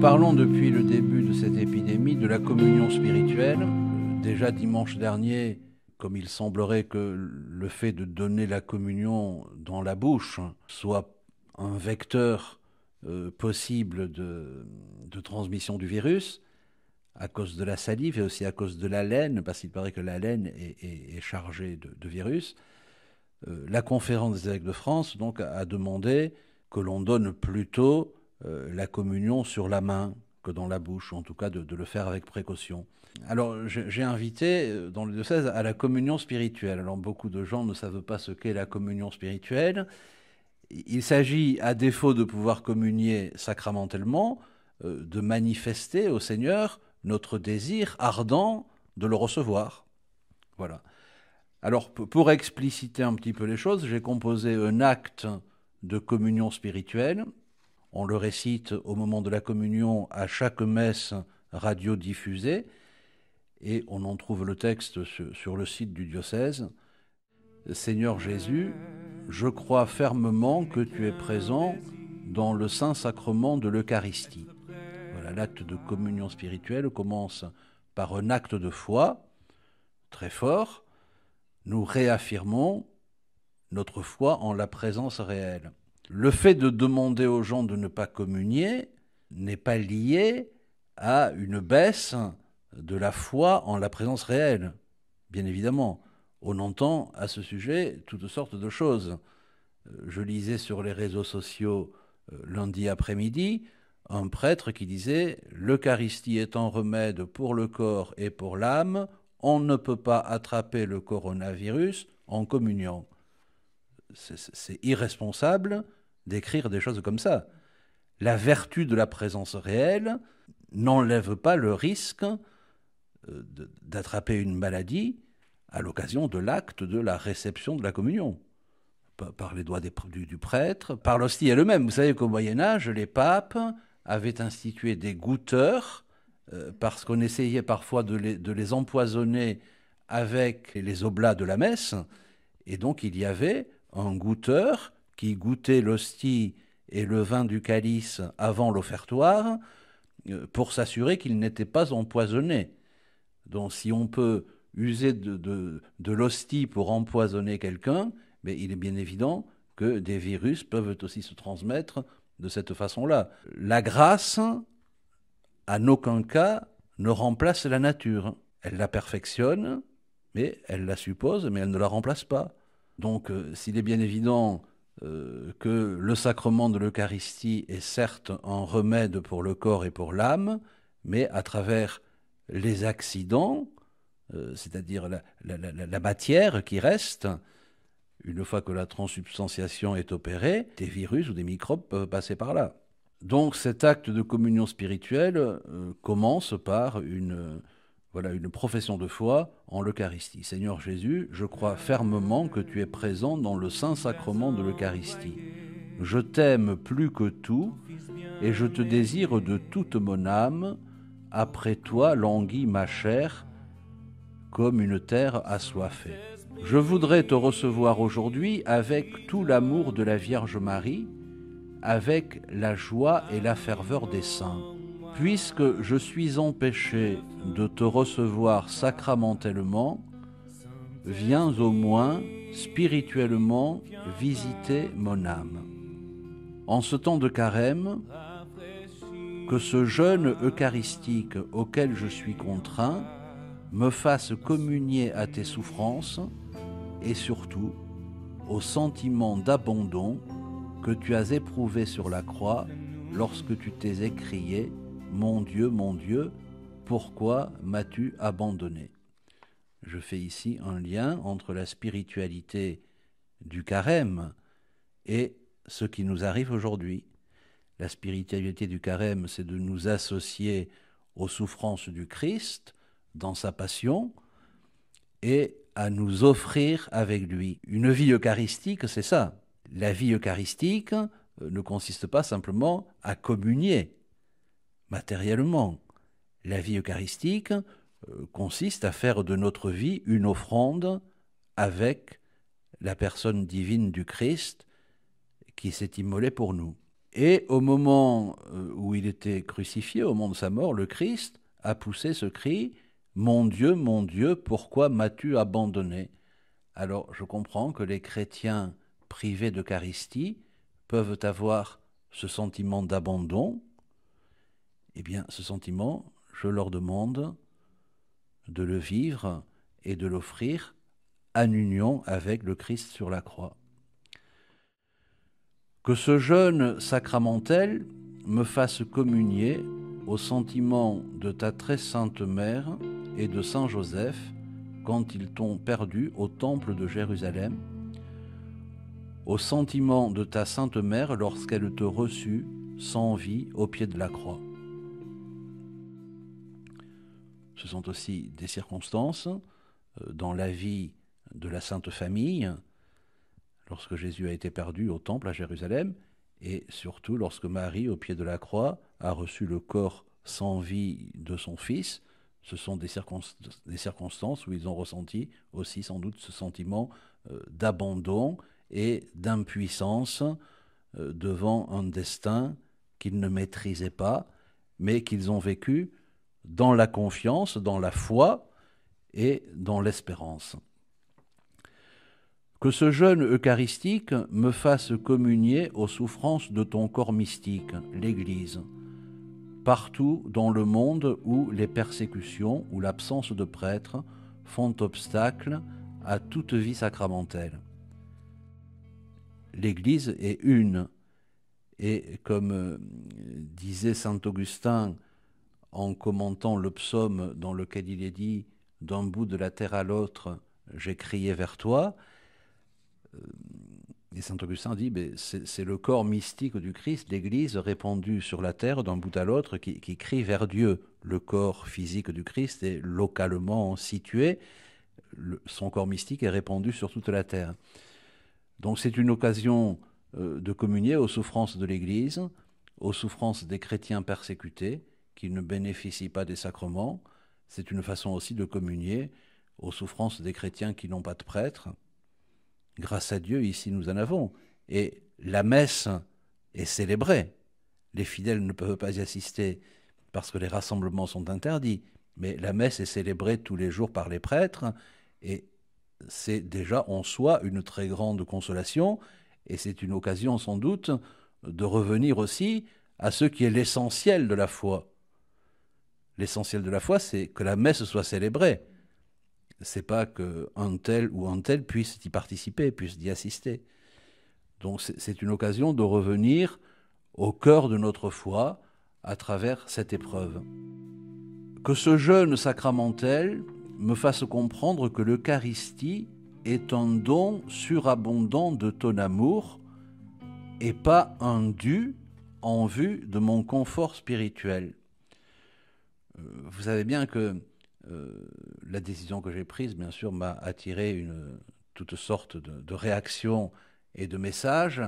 parlons depuis le début de cette épidémie de la communion spirituelle. Déjà dimanche dernier, comme il semblerait que le fait de donner la communion dans la bouche soit un vecteur possible de transmission du virus, à cause de la salive et aussi à cause de la laine, parce qu'il paraît que la laine est chargée de virus, la conférence des évêques de France donc, a demandé que l'on donne plutôt la communion sur la main que dans la bouche, ou en tout cas de le faire avec précaution. Alors j'ai invité dans le diocèse à la communion spirituelle. Alors beaucoup de gens ne savent pas ce qu'est la communion spirituelle. Il s'agit, à défaut de pouvoir communier sacramentellement, de manifester au Seigneur notre désir ardent de le recevoir. Voilà. Alors, pour expliciter un petit peu les choses, j'ai composé un acte de communion spirituelle. On le récite au moment de la communion à chaque messe radiodiffusée, et on en trouve le texte sur le site du diocèse. Seigneur Jésus, je crois fermement que tu es présent dans le Saint-Sacrement de l'Eucharistie. Voilà, l'acte de communion spirituelle commence par un acte de foi très fort. Nous réaffirmons notre foi en la présence réelle. Le fait de demander aux gens de ne pas communier n'est pas lié à une baisse de la foi en la présence réelle. Bien évidemment, on entend à ce sujet toutes sortes de choses. Je lisais sur les réseaux sociaux lundi après-midi un prêtre qui disait « L'Eucharistie est un remède pour le corps et pour l'âme, on ne peut pas attraper le coronavirus en communion. » C'est irresponsable d'écrire des choses comme ça. La vertu de la présence réelle n'enlève pas le risque d'attraper une maladie à l'occasion de l'acte de la réception de la communion. Par les doigts du prêtre, par l'hostie elle-même. Vous savez qu'au Moyen-Âge, les papes avaient institué des goûteurs parce qu'on essayait parfois de les empoisonner avec les oblats de la messe. Et donc, il y avait un goûteur qui goûtait l'hostie et le vin du calice avant l'offertoire pour s'assurer qu'il n'était pas empoisonné. Donc, si on peut user de l'hostie pour empoisonner quelqu'un, mais il est bien évident que des virus peuvent aussi se transmettre de cette façon-là. La grâce, en aucun cas, ne remplace la nature. Elle la perfectionne, mais elle la suppose, mais elle ne la remplace pas. Donc, s'il est bien évident que le sacrement de l'Eucharistie est certes un remède pour le corps et pour l'âme, mais à travers les accidents, c'est-à-dire la matière qui reste, une fois que la transubstantiation est opérée, des virus ou des microbes peuvent passer par là. Donc cet acte de communion spirituelle commence par une profession de foi en l'Eucharistie. Seigneur Jésus, je crois fermement que tu es présent dans le Saint-Sacrement de l'Eucharistie. Je t'aime plus que tout et je te désire de toute mon âme. Après toi languit ma chair comme une terre assoiffée. Je voudrais te recevoir aujourd'hui avec tout l'amour de la Vierge Marie, avec la joie et la ferveur des saints. Puisque je suis empêché de te recevoir sacramentellement, viens au moins spirituellement visiter mon âme. En ce temps de carême, que ce jeûne eucharistique auquel je suis contraint me fasse communier à tes souffrances et surtout au sentiment d'abandon que tu as éprouvé sur la croix lorsque tu t'es écrié « Mon Dieu, pourquoi m'as-tu abandonné ?» Je fais ici un lien entre la spiritualité du carême et ce qui nous arrive aujourd'hui. La spiritualité du carême, c'est de nous associer aux souffrances du Christ dans sa passion et à nous offrir avec lui. Une vie eucharistique, c'est ça. La vie eucharistique ne consiste pas simplement à communier matériellement. La vie eucharistique consiste à faire de notre vie une offrande avec la personne divine du Christ qui s'est immolé pour nous. Et au moment où il était crucifié, au moment de sa mort, le Christ a poussé ce cri « mon Dieu, pourquoi m'as-tu abandonné ?» Alors je comprends que les chrétiens privés d'Eucharistie peuvent avoir ce sentiment d'abandon. Eh bien, ce sentiment, je leur demande de le vivre et de l'offrir en union avec le Christ sur la croix. Que ce jeûne sacramentel me fasse communier au sentiment de ta très sainte mère et de Saint Joseph quand ils t'ont perdu au temple de Jérusalem, au sentiment de ta sainte mère lorsqu'elle te reçut sans vie au pied de la croix. Ce sont aussi des circonstances dans la vie de la Sainte Famille, lorsque Jésus a été perdu au temple à Jérusalem, et surtout lorsque Marie, au pied de la croix, a reçu le corps sans vie de son fils. Ce sont des circonstances où ils ont ressenti aussi sans doute ce sentiment d'abandon et d'impuissance devant un destin qu'ils ne maîtrisaient pas, mais qu'ils ont vécu dans la confiance, dans la foi et dans l'espérance. Que ce jeûne eucharistique me fasse communier aux souffrances de ton corps mystique, l'Église, partout dans le monde où les persécutions ou l'absence de prêtres font obstacle à toute vie sacramentelle. L'Église est une, et comme disait saint Augustin en commentant le psaume dans lequel il est dit « D'un bout de la terre à l'autre, j'ai crié vers toi », et saint Augustin dit c'est le corps mystique du Christ, l'Église répandue sur la terre d'un bout à l'autre qui crie vers Dieu. Le corps physique du Christ est localement situé, son corps mystique est répandu sur toute la terre. Donc c'est une occasion de communier aux souffrances de l'Église, aux souffrances des chrétiens persécutés qui ne bénéficient pas des sacrements. C'est une façon aussi de communier aux souffrances des chrétiens qui n'ont pas de prêtre. Grâce à Dieu, ici nous en avons. Et la messe est célébrée. Les fidèles ne peuvent pas y assister parce que les rassemblements sont interdits. Mais la messe est célébrée tous les jours par les prêtres. Et c'est déjà en soi une très grande consolation. Et c'est une occasion sans doute de revenir aussi à ce qui est l'essentiel de la foi. L'essentiel de la foi, c'est que la messe soit célébrée. C'est pas qu'un tel ou un tel puisse y participer, puisse y assister. Donc c'est une occasion de revenir au cœur de notre foi à travers cette épreuve. Que ce jeûne sacramentel me fasse comprendre que l'Eucharistie est un don surabondant de ton amour et pas un dû en vue de mon confort spirituel. Vous savez bien que la décision que j'ai prise, bien sûr, m'a attiré toutes sortes de réactions et de messages,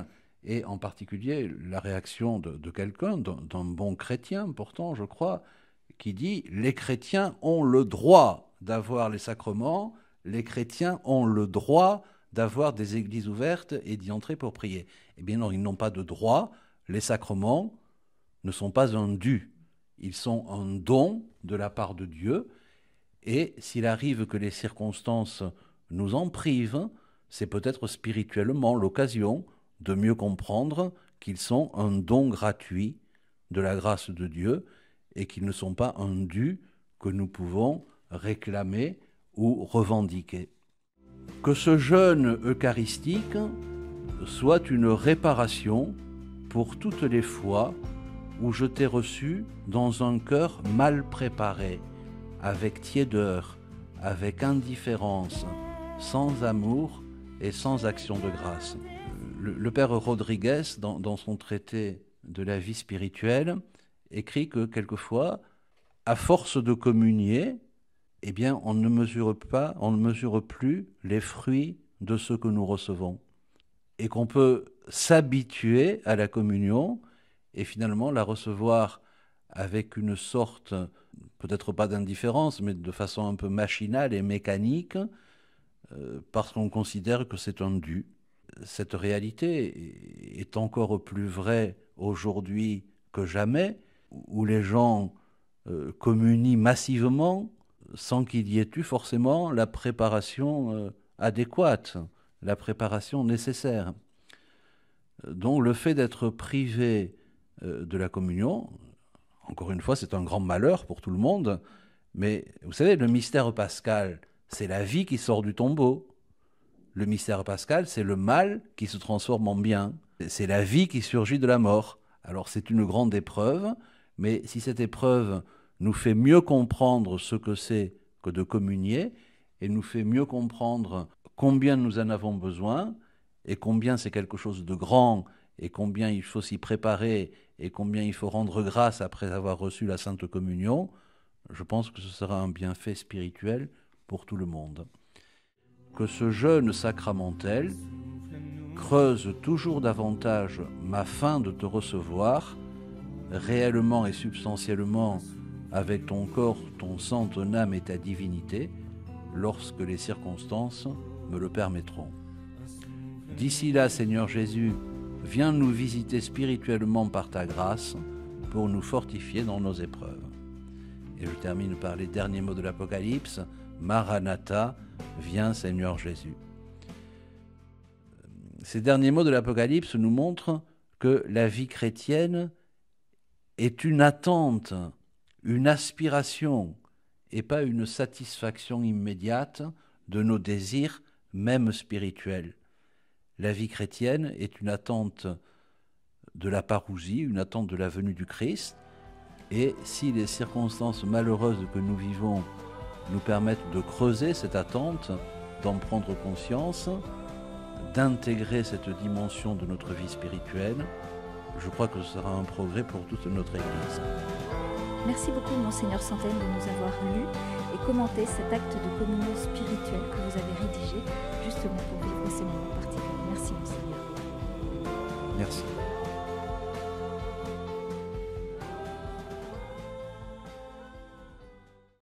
et en particulier la réaction de quelqu'un, d'un bon chrétien, pourtant, je crois, qui dit « Les chrétiens ont le droit d'avoir les sacrements, les chrétiens ont le droit d'avoir des églises ouvertes et d'y entrer pour prier. » Eh bien non, ils n'ont pas de droit. Les sacrements ne sont pas un dû. Ils sont un don de la part de Dieu. Et s'il arrive que les circonstances nous en privent, c'est peut-être spirituellement l'occasion de mieux comprendre qu'ils sont un don gratuit de la grâce de Dieu et qu'ils ne sont pas un dû que nous pouvons réclamer ou revendiquer. Que ce jeûne eucharistique soit une réparation pour toutes les fois où je t'ai reçu dans un cœur mal préparé, avec tiédeur, avec indifférence, sans amour et sans action de grâce. Le père Rodriguez, dans son traité de la vie spirituelle, écrit que quelquefois, à force de communier, eh bien, on ne mesure plus les fruits de ce que nous recevons. Et qu'on peut s'habituer à la communion et finalement la recevoir avec une sorte, peut-être pas d'indifférence, mais de façon un peu machinale et mécanique, parce qu'on considère que c'est un dû. cette réalité est encore plus vraie aujourd'hui que jamais, où les gens communient massivement sans qu'il y ait eu forcément la préparation adéquate, la préparation nécessaire. Donc le fait d'être privé de la communion, encore une fois, c'est un grand malheur pour tout le monde, mais vous savez, le mystère pascal, c'est la vie qui sort du tombeau. Le mystère pascal, c'est le mal qui se transforme en bien. C'est la vie qui surgit de la mort. Alors c'est une grande épreuve, mais si cette épreuve nous fait mieux comprendre ce que c'est que de communier, et nous fait mieux comprendre combien nous en avons besoin, et combien c'est quelque chose de grand, et combien il faut s'y préparer, et combien il faut rendre grâce après avoir reçu la Sainte Communion, je pense que ce sera un bienfait spirituel pour tout le monde. Que ce jeûne sacramentel creuse toujours davantage ma faim de te recevoir, réellement et substantiellement, avec ton corps, ton sang, ton âme et ta divinité, lorsque les circonstances me le permettront. D'ici là, Seigneur Jésus, viens nous visiter spirituellement par ta grâce pour nous fortifier dans nos épreuves. Et je termine par les derniers mots de l'Apocalypse. Maranatha, viens Seigneur Jésus. Ces derniers mots de l'Apocalypse nous montrent que la vie chrétienne est une attente, une aspiration, et pas une satisfaction immédiate de nos désirs, même spirituels. La vie chrétienne est une attente de la parousie, une attente de la venue du Christ, et si les circonstances malheureuses que nous vivons nous permettent de creuser cette attente, d'en prendre conscience, d'intégrer cette dimension de notre vie spirituelle, je crois que ce sera un progrès pour toute notre Église. Merci beaucoup, Monseigneur Santaine, de nous avoir lus et commenté cet acte de communion spirituelle que vous avez rédigé justement pour vivre ces moments particuliers. Merci, Monseigneur. Merci.